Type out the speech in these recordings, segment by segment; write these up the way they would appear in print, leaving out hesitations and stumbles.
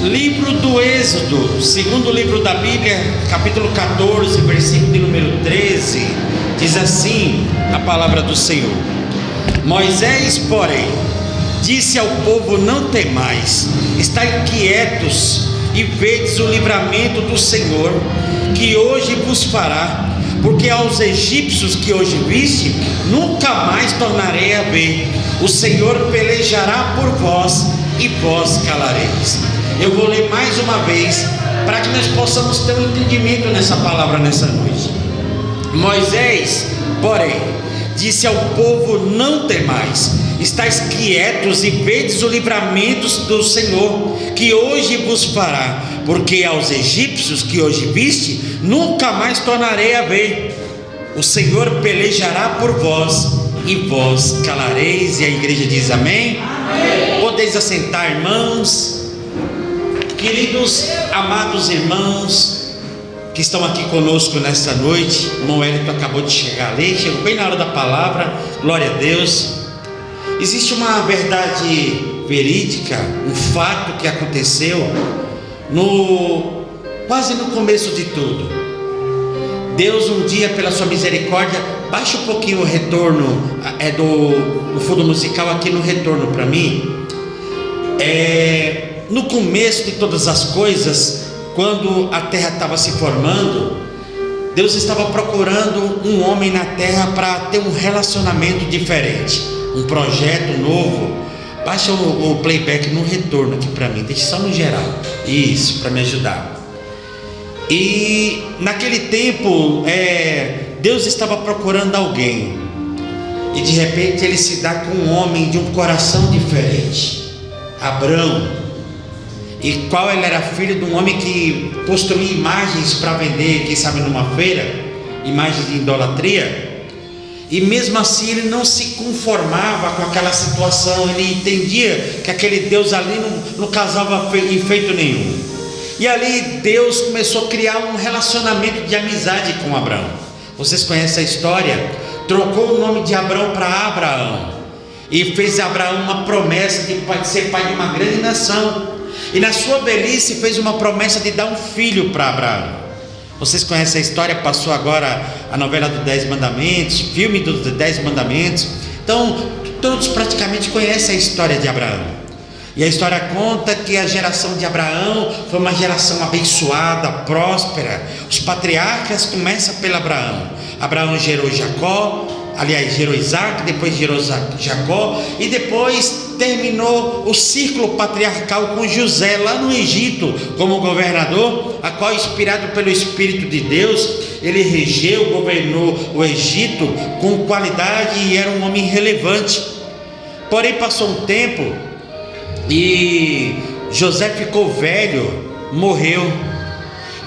Livro do Êxodo, segundo livro da Bíblia, capítulo 14, versículo de número 13, diz assim a palavra do Senhor: Moisés, porém, disse ao povo: não temais, estai quietos e vedes o livramento do Senhor, que hoje vos fará, porque aos egípcios que hoje viste, nunca mais tornarei a ver. O Senhor pelejará por vós e vós calareis. Eu vou ler mais uma vez, para que nós possamos ter um entendimento nessa palavra nessa noite. Moisés, porém, disse ao povo: não temais, estais quietos e vedes o livramento do Senhor, que hoje vos fará, porque aos egípcios que hoje viste, nunca mais tornarei a ver. O Senhor pelejará por vós e vós calareis. E a igreja diz amém? Amém. Podeis assentar, irmãos. Queridos, amados irmãos que estão aqui conosco nesta noite, o irmão Wellington acabou de chegar ali, chegou bem na hora da palavra, glória a Deus. Existe uma verdade verídica, um fato que aconteceu quase no começo de tudo. Deus um dia, pela sua misericórdia, baixa um pouquinho o retorno do fundo musical aqui no retorno para mim. No começo de todas as coisas, quando a terra estava se formando, Deus estava procurando um homem na terra para ter um relacionamento diferente, um projeto novo. Baixa o playback no retorno aqui para mim, deixa só no geral, isso, para me ajudar. E naquele tempo, Deus estava procurando alguém, e de repente ele se dá com um homem de um coração diferente, Abrão. E qual ele era filho de um homem que construía imagens para vender, quem sabe numa feira, imagens de idolatria. E mesmo assim ele não se conformava com aquela situação, ele entendia que aquele Deus ali não causava efeito nenhum. E ali Deus começou a criar um relacionamento de amizade com Abraão. Vocês conhecem a história? Trocou o nome de Abrão para Abraão e fez a Abraão uma promessa de ser pai de uma grande nação. E na sua velhice fez uma promessa de dar um filho para Abraão. Vocês conhecem a história? Passou agora a novela dos 10 Mandamentos, filme dos 10 Mandamentos. Então todos praticamente conhecem a história de Abraão. E a história conta que a geração de Abraão foi uma geração abençoada, próspera. Os patriarcas começam pelo Abraão. Abraão gerou Jacó, gerou Isaac, depois gerou Jacó, e depois terminou o círculo patriarcal com José lá no Egito como governador, a qual, inspirado pelo Espírito de Deus, ele regeu, governou o Egito com qualidade e era um homem relevante. Porém passou um tempo e José ficou velho, morreu.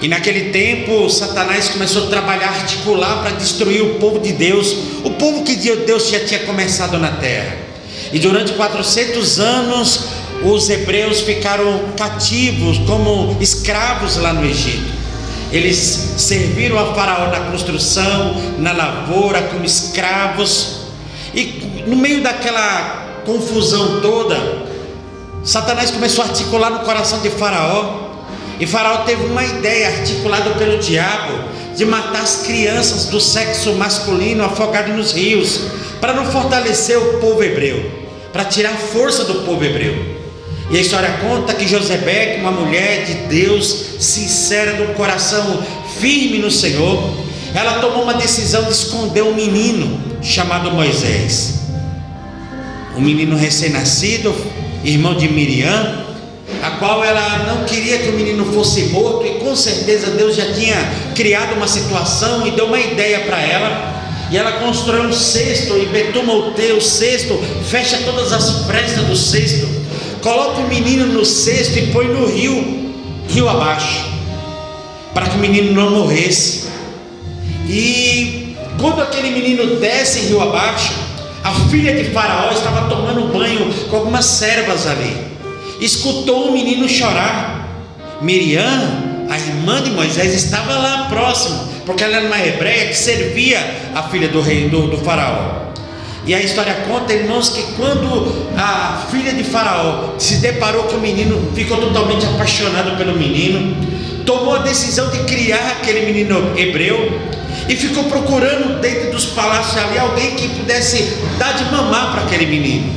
E naquele tempo Satanás começou a trabalhar, articular para destruir o povo de Deus, o povo que Deus já tinha começado na terra. E durante 400 anos os hebreus ficaram cativos como escravos lá no Egito. Eles serviram a Faraó na construção, na lavoura, como escravos. E no meio daquela confusão toda, Satanás começou a articular no coração de Faraó. E Faraó teve uma ideia, articulada pelo diabo, de matar as crianças do sexo masculino afogadas nos rios, para não fortalecer o povo hebreu, para tirar a força do povo hebreu. E a história conta que Josebeque, uma mulher de Deus, sincera, de um coração firme no Senhor, ela tomou uma decisão de esconder um menino chamado Moisés, um menino recém-nascido, irmão de Miriam, a qual ela não queria que o menino fosse morto, e com certeza Deus já tinha criado uma situação e deu uma ideia para ela. E ela constrói um cesto e betuma o cesto, fecha todas as frestas do cesto, coloca o menino no cesto e põe no rio abaixo, para que o menino não morresse. E quando aquele menino desce rio abaixo, a filha de Faraó estava tomando banho com algumas servas ali, escutou o menino chorar. Miriam, a irmã de Moisés, estava lá próximo, porque ela era uma hebreia que servia a filha do rei do Faraó. E a história conta, irmãos, que quando a filha de Faraó se deparou com o menino, ficou totalmente apaixonada pelo menino, tomou a decisão de criar aquele menino hebreu e ficou procurando dentro dos palácios ali alguém que pudesse dar de mamar para aquele menino.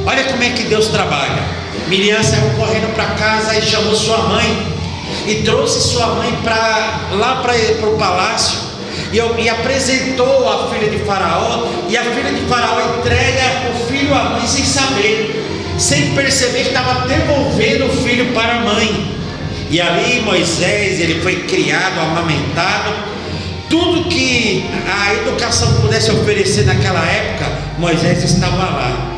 Olha como é que Deus trabalha. Miriam saiu correndo para casa e chamou sua mãe e trouxe sua mãe lá para o palácio e apresentou a filha de Faraó, e a filha de Faraó entrega o filho à mãe sem saber, sem perceber que estava devolvendo o filho para a mãe. E ali Moisés, ele foi criado, amamentado, tudo que a educação pudesse oferecer naquela época, Moisés estava lá.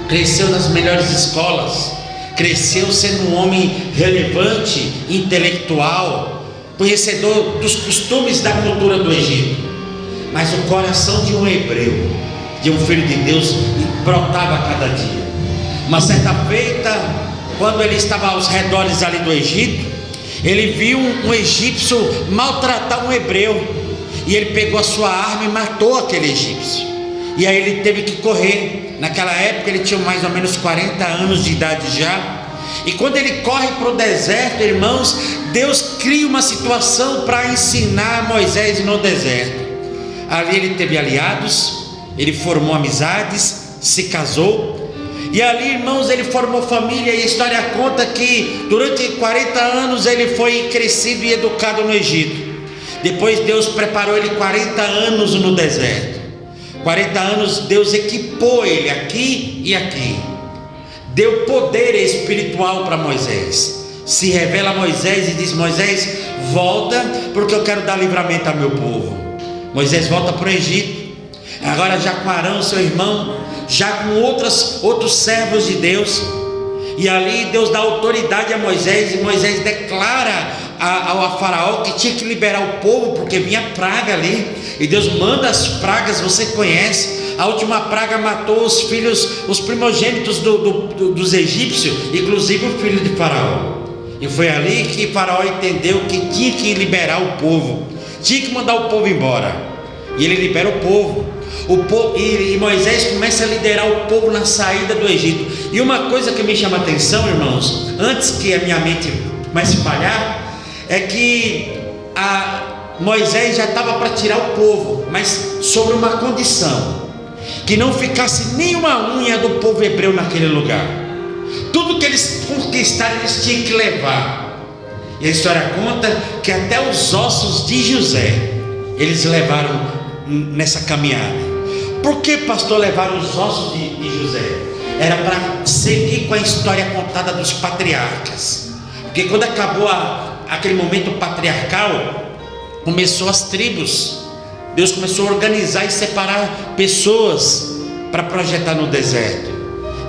Cresceu nas melhores escolas, cresceu sendo um homem relevante, intelectual, conhecedor dos costumes da cultura do Egito. Mas o coração de um hebreu, de um filho de Deus, brotava a cada dia. Uma certa feita, quando ele estava aos redores ali do Egito, ele viu um egípcio maltratar um hebreu, e ele pegou a sua arma e matou aquele egípcio. E aí ele teve que correr. Naquela época ele tinha mais ou menos 40 anos de idade já. E quando ele corre para o deserto, irmãos, Deus cria uma situação para ensinar Moisés no deserto. Ali ele teve aliados, ele formou amizades, se casou. E ali, irmãos, ele formou família. E a história conta que durante 40 anos ele foi crescido e educado no Egito. Depois Deus preparou ele 40 anos no deserto. 40 anos Deus equipou ele aqui e aqui. Deu poder espiritual para Moisés. Se revela a Moisés e diz: Moisés, volta, porque eu quero dar livramento ao meu povo. Moisés volta para o Egito, agora já com Arão, seu irmão, já com outros servos de Deus. E ali Deus dá autoridade a Moisés, e Moisés declara ao Faraó que tinha que liberar o povo, porque vinha praga ali. E Deus manda as pragas, você conhece. A última praga matou os filhos, os primogênitos dos egípcios, inclusive o filho de Faraó. E foi ali que Faraó entendeu que tinha que liberar o povo, tinha que mandar o povo embora. E ele libera o povo. E Moisés começa a liderar o povo na saída do Egito. E uma coisa que me chama a atenção, irmãos, antes que a minha mente comece a falhar, é que Moisés já estava para tirar o povo, mas sobre uma condição: que não ficasse nenhuma unha do povo hebreu naquele lugar. Tudo que eles conquistaram, eles tinham que levar. E a história conta que até os ossos de José eles levaram nessa caminhada. Por que, pastor, levaram os ossos de José? Era para seguir com a história contada dos patriarcas. Porque quando acabou aquele momento patriarcal, começou as tribos. Deus começou a organizar e separar pessoas para projetar no deserto.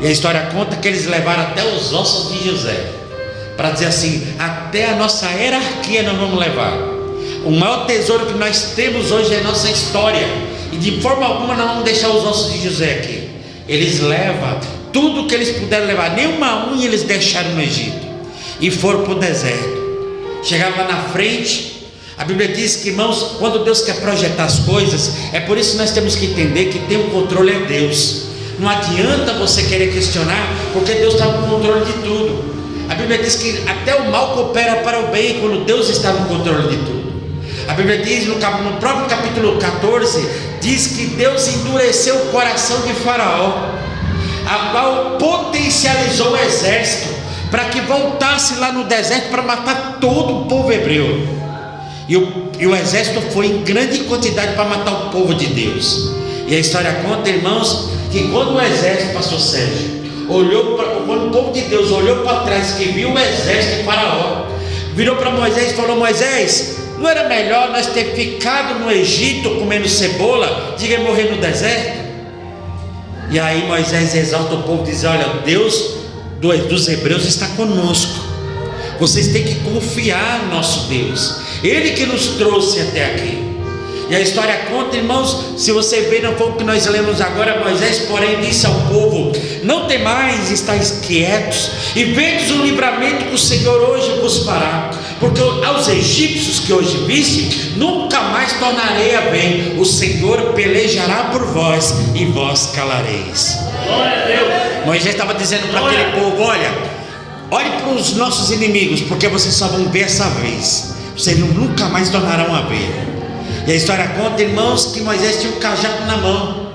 E a história conta que eles levaram até os ossos de José, para dizer assim: até a nossa hierarquia nós vamos levar. O maior tesouro que nós temos hoje é a nossa história, e de forma alguma nós vamos deixar os ossos de José aqui. Eles levam tudo que eles puderam levar, nenhuma unha eles deixaram no Egito, e foram para o deserto. Chegaram lá na frente. A Bíblia diz que, irmãos, quando Deus quer projetar as coisas, é por isso que nós temos que entender que tem o controle é Deus. Não adianta você querer questionar, porque Deus está no controle de tudo. A Bíblia diz que até o mal coopera para o bem quando Deus está no controle de tudo. A Bíblia diz no próprio capítulo 14, diz que Deus endureceu o coração de Faraó, a qual potencializou o exército para que voltasse lá no deserto para matar todo o povo hebreu. E o exército foi em grande quantidade para matar o povo de Deus. E a história conta, irmãos, que quando o exército, pastor Sérgio, quando o povo de Deus olhou para trás, que viu o exército de Faraó, virou para Moisés e falou: Moisés, não era melhor nós ter ficado no Egito comendo cebola, diga morrer no deserto? E aí Moisés exalta o povo e diz: olha, Deus dos hebreus está conosco. Vocês têm que confiar no nosso Deus, Ele que nos trouxe até aqui. E a história conta, irmãos, se você ver no pouco que nós lemos agora, Moisés, porém, disse ao povo: não temais, estáis quietos, e vedes o livramento que o Senhor hoje vos fará, porque aos egípcios que hoje viste, nunca mais tornarei a ver. O Senhor pelejará por vós e vós calareis. Glória a Deus. Moisés estava dizendo para aquele povo: olhe para os nossos inimigos, porque vocês só vão ver essa vez, vocês nunca mais tornarão a ver. E a história conta, irmãos, que Moisés tinha um cajado na mão,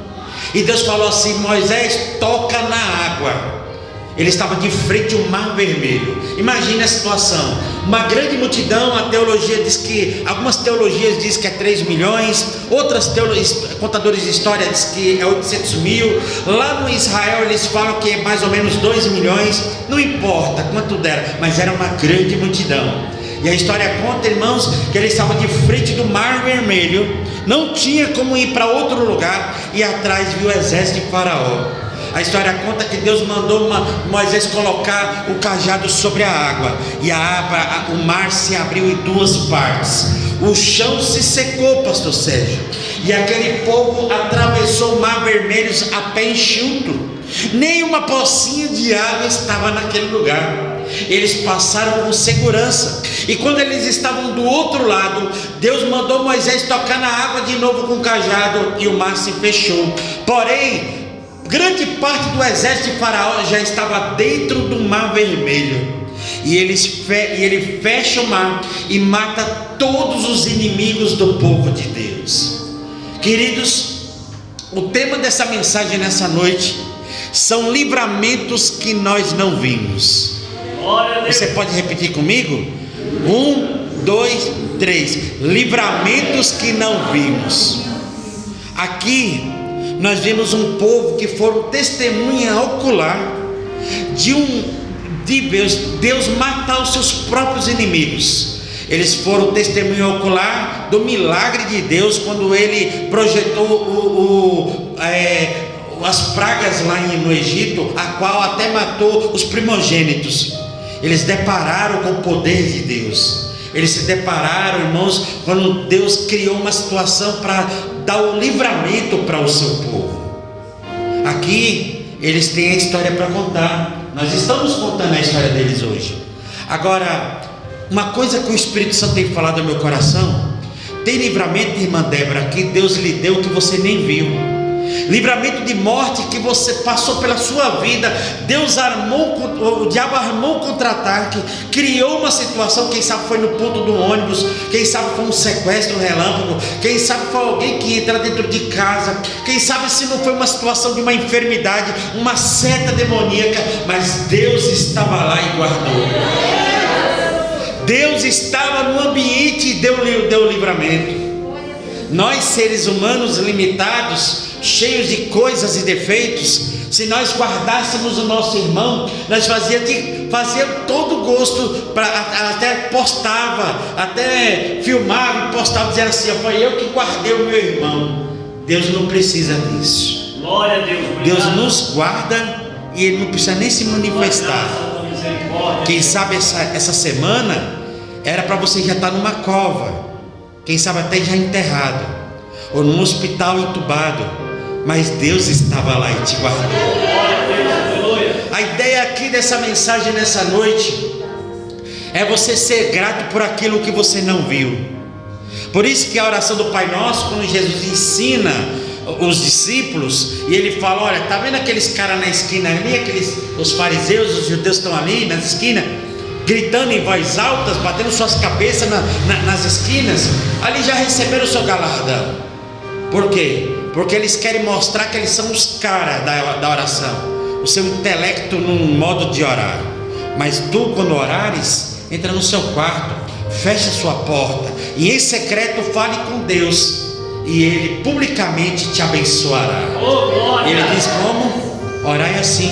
e Deus falou assim: Moisés, toca na água. Ele estava de frente ao Mar Vermelho. Imagine a situação, uma grande multidão. A teologia diz que, algumas teologias dizem que é 3 milhões, outras contadores de história dizem que é 800 mil. Lá no Israel eles falam que é mais ou menos 2 milhões, não importa quanto dera, mas era uma grande multidão. E a história conta, irmãos, que ele estava de frente do Mar Vermelho, não tinha como ir para outro lugar, e atrás viu o exército de Faraó. A história conta que Deus mandou Moisés colocar o cajado sobre a água, e o mar se abriu em 2 partes. O chão se secou, pastor Sérgio, e aquele povo atravessou o Mar Vermelho a pé enxuto. Nem uma pocinha de água estava naquele lugar. Eles passaram com segurança, e quando eles estavam do outro lado, Deus mandou Moisés tocar na água de novo com o cajado, e o mar se fechou. Porém, grande parte do exército de Faraó já estava dentro do Mar Vermelho, e ele fecha o mar e mata todos os inimigos do povo de Deus. Queridos, o tema dessa mensagem nessa noite são livramentos que nós não vimos. Você pode repetir comigo? 1, 2, 3. Livramentos que não vimos. Aqui nós vimos um povo que foram testemunha ocular de Deus matar os seus próprios inimigos. Eles foram testemunha ocular do milagre de Deus, quando ele projetou as pragas lá no Egito, a qual até matou os primogênitos. Eles depararam com o poder de Deus. Eles se depararam, irmãos, quando Deus criou uma situação para dar o livramento para o seu povo. Aqui eles têm a história para contar. Nós estamos contando a história deles hoje. Agora, uma coisa que o Espírito Santo tem falado no meu coração: tem livramento, irmã Débora, que Deus lhe deu que você nem viu. Livramento de morte que você passou pela sua vida. O diabo armou um contra-ataque, criou uma situação. Quem sabe foi no ponto do ônibus, quem sabe foi um sequestro relâmpago, quem sabe foi alguém que entra dentro de casa, quem sabe se não foi uma situação de uma enfermidade, uma seta demoníaca, mas Deus estava lá e guardou. Deus estava no ambiente e deu livramento. Nós, seres humanos limitados, cheios de coisas e defeitos, se nós guardássemos o nosso irmão, nós fazia todo gosto, até postava, até filmava e postava, dizendo assim: foi eu que guardei o meu irmão. Deus não precisa disso. Glória a Deus. Deus nos guarda e Ele não precisa nem se manifestar. Quem sabe essa semana era para você já estar numa cova, quem sabe até já enterrado, ou num hospital entubado, mas Deus estava lá e te guardou. A ideia aqui dessa mensagem nessa noite é você ser grato por aquilo que você não viu. Por isso que a oração do Pai Nosso, quando Jesus ensina os discípulos, e ele fala: olha, tá vendo aqueles caras na esquina ali, os fariseus, os judeus estão ali nas esquinas, gritando em voz alta, batendo suas cabeças nas esquinas, ali já receberam o seu galardão. Por quê? Porque eles querem mostrar que eles são os caras da oração, o seu intelecto num modo de orar. Mas tu, quando orares, entra no seu quarto, fecha sua porta e em secreto fale com Deus, e Ele publicamente te abençoará. Ele diz como? Orai assim: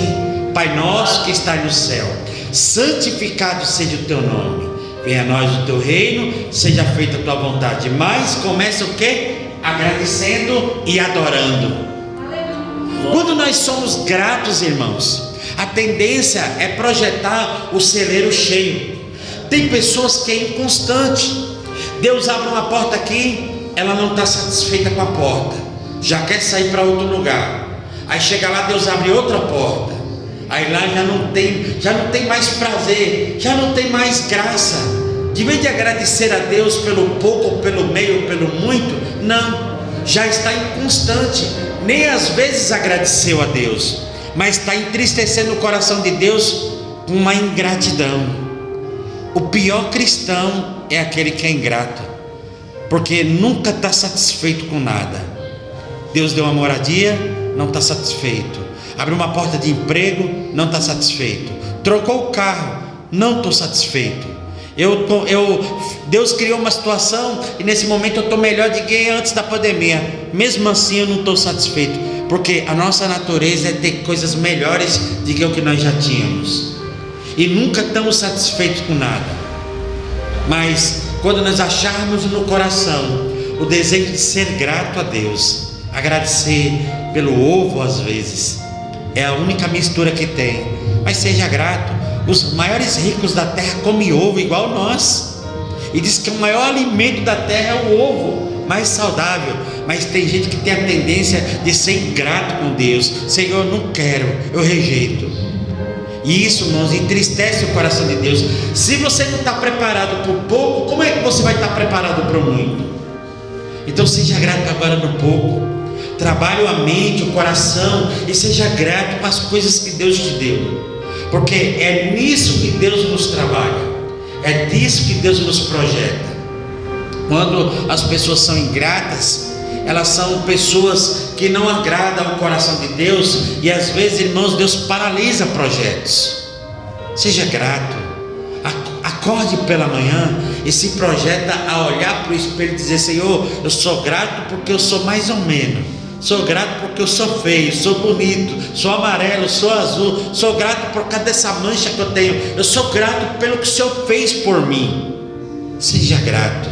Pai nosso que está no céu, santificado seja o teu nome, venha a nós o teu reino, seja feita a tua vontade. Mas começa o quê? Agradecendo e adorando. Quando nós somos gratos, irmãos, a tendência é projetar o celeiro cheio. Tem pessoas que é inconstante. Deus abre uma porta aqui, ela não está satisfeita com a porta, já quer sair para outro lugar. Aí chega lá, Deus abre outra porta, aí lá já não tem mais prazer, já não tem mais graça. De vez de agradecer a Deus pelo pouco, pelo meio, pelo muito, não, já está inconstante, nem às vezes agradeceu a Deus, mas está entristecendo o coração de Deus com uma ingratidão. O pior cristão é aquele que é ingrato, porque nunca está satisfeito com nada. Deus deu uma moradia, não está satisfeito. Abriu uma porta de emprego, não está satisfeito. Trocou o carro, não estou satisfeito. Deus criou uma situação e nesse momento eu estou melhor do que antes da pandemia. Mesmo assim eu não estou satisfeito, porque a nossa natureza é ter coisas melhores do que o que nós já tínhamos. E nunca estamos satisfeitos com nada. Mas quando nós acharmos no coração o desejo de ser grato a Deus, agradecer pelo ovo às vezes, é a única mistura que tem, mas seja grato. Os maiores ricos da terra comem ovo igual nós, e diz que o maior alimento da terra é o ovo, mais saudável. Mas tem gente que tem a tendência de ser ingrato com Deus. Senhor, eu não quero, eu rejeito. E isso, irmãos, entristece o coração de Deus. Se você não está preparado para o pouco, como é que você vai estar preparado para o muito? Então seja grato agora no pouco. Trabalhe a mente, o coração, e seja grato com as coisas que Deus te deu, porque é nisso que Deus nos trabalha, é disso que Deus nos projeta. Quando as pessoas são ingratas, elas são pessoas que não agradam ao coração de Deus, e às vezes, irmãos, Deus paralisa projetos. Seja grato, acorde pela manhã e se projeta a olhar para o espelho e dizer: Senhor, eu sou grato porque eu sou mais ou menos, sou grato porque eu sou feio, sou bonito, sou amarelo, sou azul, sou grato por causa dessa mancha que eu tenho, eu sou grato pelo que o Senhor fez por mim. Seja grato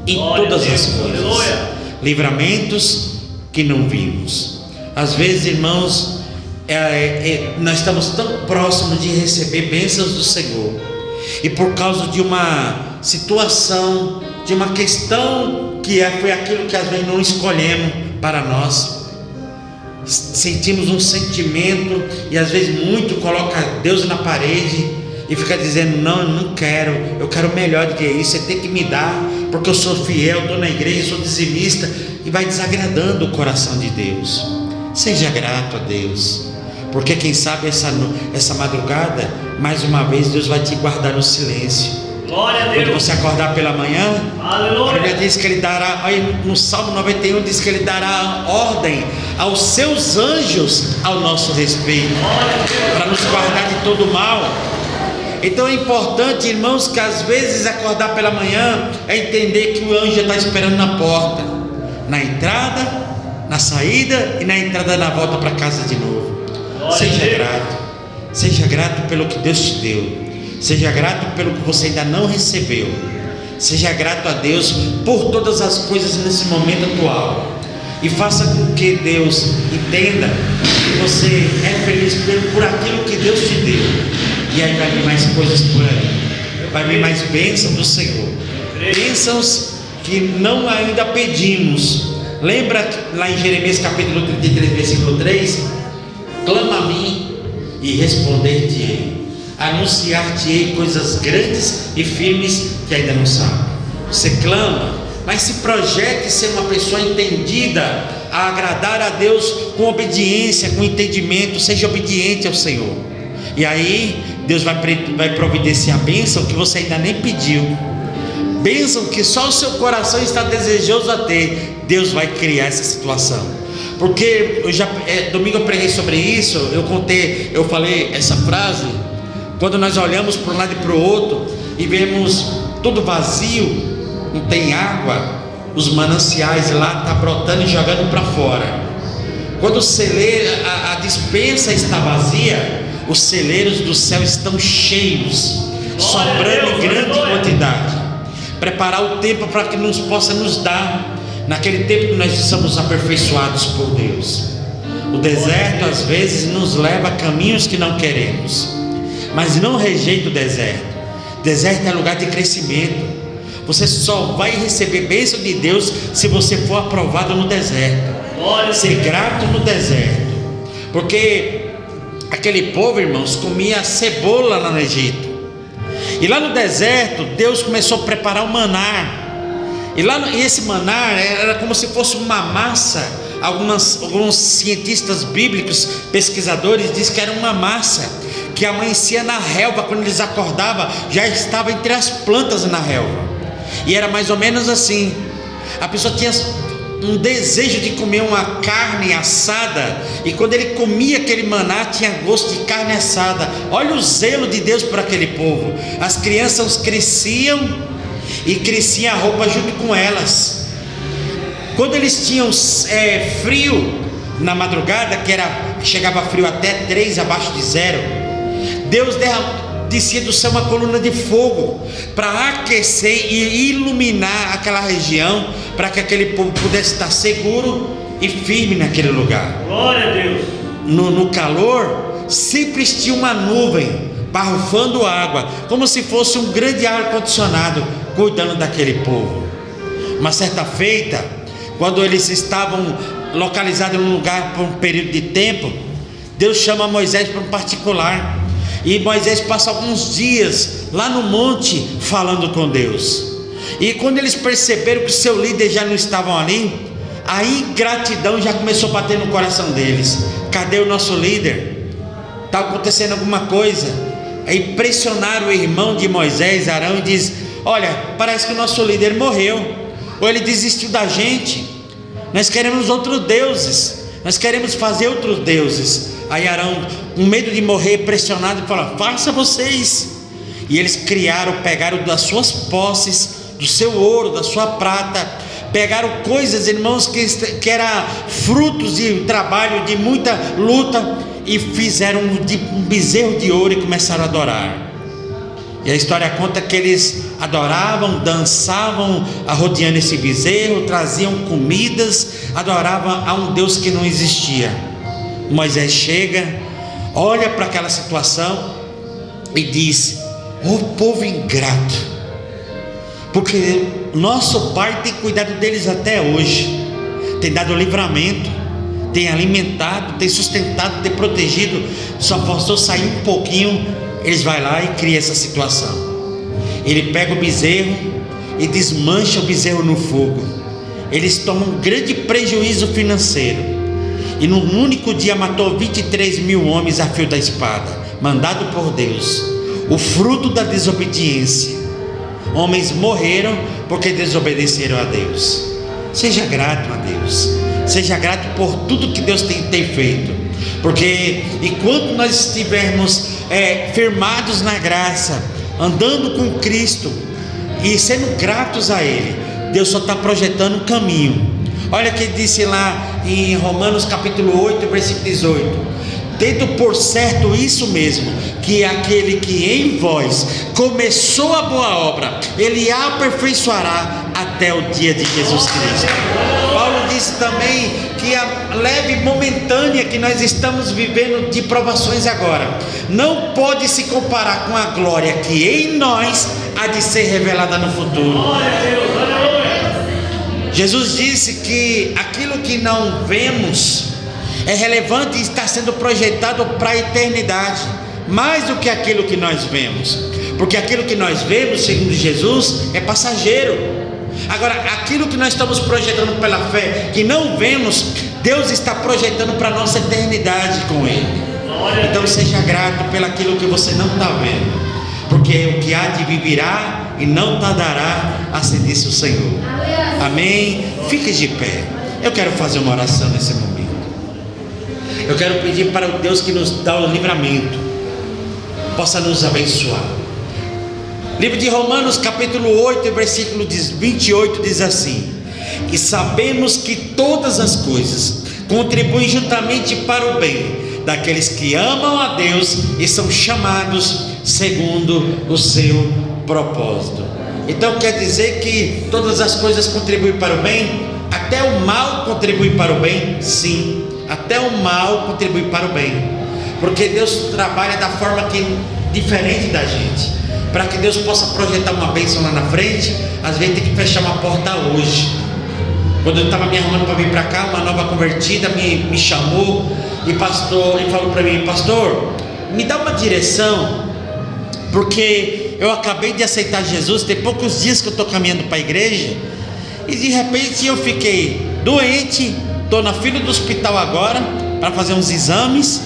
em todas as coisas. Livramentos que não vimos. Às vezes, irmãos, nós estamos tão próximos de receber bênçãos do Senhor, e por causa de uma situação, de uma questão que foi aquilo que às vezes não escolhemos para nós, sentimos um sentimento, e às vezes muito coloca Deus na parede e fica dizendo: não, eu não quero, eu quero melhor do que isso, você tem que me dar, porque eu sou fiel, estou na igreja, sou dizimista, e vai desagradando o coração de Deus. Seja grato a Deus, porque quem sabe essa madrugada, mais uma vez, Deus vai te guardar no silêncio. Glória a Deus. Quando você acordar pela manhã, a Bíblia diz que Ele dará, aí no Salmo 91 diz que Ele dará ordem aos seus anjos ao nosso respeito, para nos guardar de todo mal. Então é importante, irmãos, que às vezes acordar pela manhã é entender que o anjo está esperando na porta, na entrada, na saída e na entrada, na volta para casa de novo. Seja grato pelo que Deus te deu. Seja grato pelo que você ainda não recebeu. Seja grato a Deus por todas as coisas nesse momento atual, e faça com que Deus entenda que você é feliz por aquilo que Deus te deu. E aí vai vir mais coisas por aí, vai vir mais bênçãos do Senhor, bênçãos que não ainda pedimos. Lembra lá em Jeremias capítulo 33 versículo 3: clama a mim e responder-te-ei, anunciar-te-ei coisas grandes e firmes que ainda não sabe. Você clama, mas se projete ser uma pessoa entendida, a agradar a Deus com obediência, com entendimento. Seja obediente ao Senhor, e aí Deus vai providenciar a bênção que você ainda nem pediu, bênção que só o seu coração está desejoso a ter. Deus vai criar essa situação, porque domingo eu preguei sobre isso, eu falei essa frase: quando nós olhamos para um lado e para o outro e vemos tudo vazio, não tem água, os mananciais lá estão brotando e jogando para fora. Quando a despensa está vazia, os celeiros do céu estão cheios, sobrando em grande quantidade. Preparar o tempo para que nos possa nos dar, naquele tempo que nós somos aperfeiçoados por Deus. O deserto às vezes nos leva a caminhos que não queremos, mas não rejeite o deserto. Deserto é lugar de crescimento. Você só vai receber bênção de Deus se você for aprovado no deserto. Ser grato no deserto, porque aquele povo, irmãos, comia cebola lá no Egito, E lá no deserto, Deus começou a preparar o maná. E esse maná era como se fosse uma massa. Alguns cientistas bíblicos, pesquisadores, dizem que era uma massa que amanhecia na relva. Quando eles acordavam, já estava entre as plantas na relva. E era mais ou menos assim: a pessoa tinha um desejo de comer uma carne assada, e quando ele comia aquele maná, tinha gosto de carne assada. Olha o zelo de Deus por aquele povo. As crianças cresciam e crescia a roupa junto com elas. Quando eles tinham frio na madrugada, chegava frio até 3 abaixo de 0, Deus descia do céu uma coluna de fogo para aquecer e iluminar aquela região, para que aquele povo pudesse estar seguro e firme naquele lugar. Glória a Deus. No calor, sempre tinha uma nuvem barrufando água, como se fosse um grande ar-condicionado cuidando daquele povo. Uma certa feita, quando eles estavam localizados num lugar por um período de tempo, Deus chama Moisés para um particular, e Moisés passa alguns dias lá no monte falando com Deus. E quando eles perceberam que o seu líder já não estavam ali, a ingratidão já começou a bater no coração deles. Cadê o nosso líder? Está acontecendo alguma coisa. Aí pressionaram o irmão de Moisés, Arão, e diz: olha, parece que o nosso líder morreu, ou ele desistiu da gente. Nós queremos outros deuses, nós queremos fazer outros deuses. Aí Arão, com medo de morrer, pressionado, fala: faça vocês. E eles pegaram das suas posses, do seu ouro, da sua prata, pegaram coisas, irmãos, que era frutos de trabalho, de muita luta, e fizeram um bezerro de ouro e começaram a adorar. E a história conta que eles adoravam, dançavam rodeando esse bezerro, traziam comidas, adoravam a um Deus que não existia. Moisés chega, olha para aquela situação e diz: ô povo ingrato, porque nosso pai tem cuidado deles até hoje, tem dado livramento, tem alimentado, tem sustentado, tem protegido. Só faltou sair um pouquinho, eles vão lá e criam essa situação. Ele pega o bezerro e desmancha o bezerro no fogo. Eles tomam um grande prejuízo financeiro, e num único dia matou 23 mil homens a fio da espada, mandado por Deus, o fruto da desobediência. Homens morreram porque desobedeceram a Deus. Seja grato a Deus, seja grato por tudo que Deus tem feito, porque enquanto nós estivermos firmados na graça, andando com Cristo e sendo gratos a Ele, Deus só está projetando um caminho. Olha o que disse lá em Romanos capítulo 8, versículo 18: tendo por certo isso mesmo, que aquele que em vós começou a boa obra, Ele a aperfeiçoará até o dia de Jesus Cristo. Paulo disse também que a leve momentânea que nós estamos vivendo de provações agora, não pode se comparar com a glória que em nós há de ser revelada no futuro. Jesus disse que aquilo que não vemos é relevante e está sendo projetado para a eternidade, mais do que aquilo que nós vemos, porque aquilo que nós vemos, segundo Jesus, é passageiro. Agora, aquilo que nós estamos projetando pela fé, que não vemos, Deus está projetando para a nossa eternidade com Ele. Então seja grato pelo aquilo que você não está vendo, porque o que há de vir virá e não tardará, assim disse o Senhor. Amém? Fique de pé. Eu quero fazer uma oração nesse momento. Eu quero pedir para o Deus que nos dá o livramento possa nos abençoar. Livro de Romanos capítulo 8, versículo 28 diz assim: e sabemos que todas as coisas contribuem juntamente para o bem daqueles que amam a Deus e são chamados segundo o seu propósito. Então quer dizer que todas as coisas contribuem para o bem? Até o mal contribui para o bem? Sim, até o mal contribui para o bem, porque Deus trabalha da forma diferente da gente. Para que Deus possa projetar uma bênção lá na frente, às vezes tem que fechar uma porta hoje. Quando eu estava me arrumando para vir para cá, uma nova convertida me chamou e falou para mim: pastor, me dá uma direção, porque eu acabei de aceitar Jesus, tem poucos dias que eu estou caminhando para a igreja, e de repente eu fiquei doente, estou na fila do hospital agora, para fazer uns exames,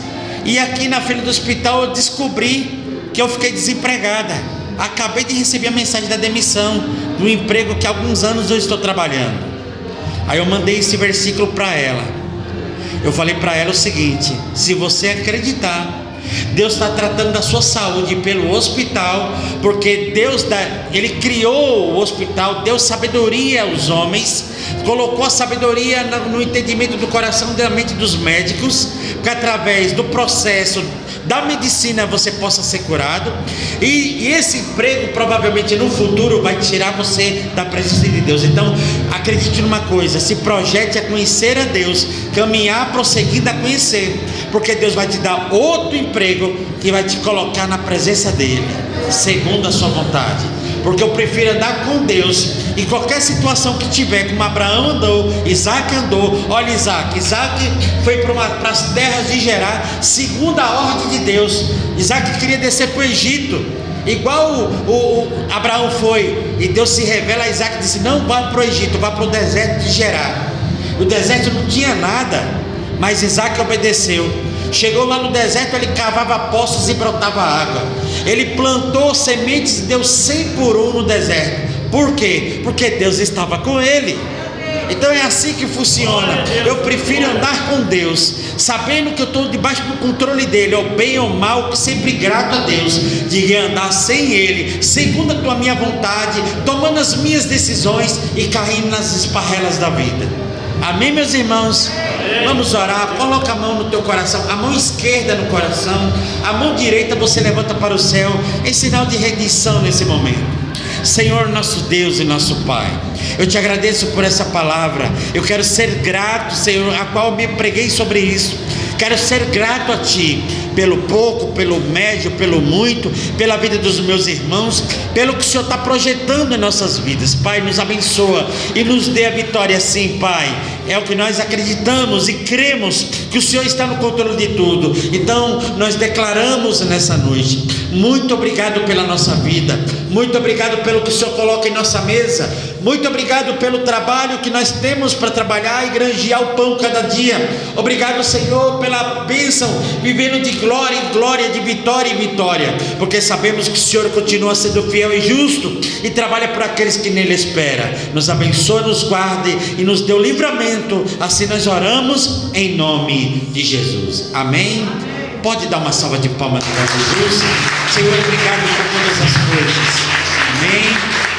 e aqui na fila do hospital eu descobri que eu fiquei desempregada. Acabei de receber a mensagem da demissão do emprego que há alguns anos eu estou trabalhando. Aí eu mandei esse versículo para ela. Eu falei para ela o seguinte: se você acreditar, Deus está tratando da sua saúde pelo hospital, porque Ele criou o hospital, deu sabedoria aos homens, colocou a sabedoria no entendimento do coração e da mente dos médicos, que através do processo da medicina você possa ser curado, e esse emprego provavelmente no futuro vai tirar você da presença de Deus. Então acredite numa coisa, se projete a conhecer a Deus, caminhar prosseguindo a conhecer, porque Deus vai te dar outro emprego que vai te colocar na presença dele, segundo a sua vontade. Porque eu prefiro andar com Deus em qualquer situação que tiver, como Abraão andou, Isaac andou. Olha Isaac foi para as terras de Gerar, segundo a ordem de Deus. Isaac queria descer para o Egito, igual o Abraão foi, e Deus se revela a Isaac e disse: não vá para o Egito, vá para o deserto de Gerar. O deserto não tinha nada, mas Isaac obedeceu. Chegou lá no deserto, ele cavava poços e brotava água. Ele plantou sementes e deu 100 por 1 no deserto. Por quê? Porque Deus estava com ele. Então é assim que funciona. Eu prefiro andar com Deus, sabendo que eu estou debaixo do controle dele, ou bem ou mal, sempre grato a Deus, de andar sem ele, segundo a minha vontade, tomando as minhas decisões e caindo nas esparrelas da vida. Amém, meus irmãos? Vamos orar. Coloca a mão no teu coração, a mão esquerda no coração, a mão direita você levanta para o céu, em sinal de rendição nesse momento. Senhor, nosso Deus e nosso Pai, eu te agradeço por essa palavra. Eu quero ser grato, Senhor, a qual me preguei sobre isso. Quero ser grato a Ti, pelo pouco, pelo médio, pelo muito, pela vida dos meus irmãos, pelo que o Senhor está projetando em nossas vidas. Pai, nos abençoa e nos dê a vitória, sim, Pai. É o que nós acreditamos e cremos, que o Senhor está no controle de tudo. Então nós declaramos nessa noite: muito obrigado pela nossa vida, muito obrigado pelo que o Senhor coloca em nossa mesa, muito obrigado pelo trabalho que nós temos para trabalhar e granjear o pão cada dia. Obrigado, Senhor, pela bênção, vivendo de glória em glória, de vitória em vitória, porque sabemos que o Senhor continua sendo fiel e justo e trabalha por aqueles que nele esperam. Nos abençoe, nos guarde e nos dê o livramento. Assim nós oramos em nome de Jesus. Amém? Pode dar uma salva de palmas para Jesus. Senhor, obrigado por todas as coisas. Amém.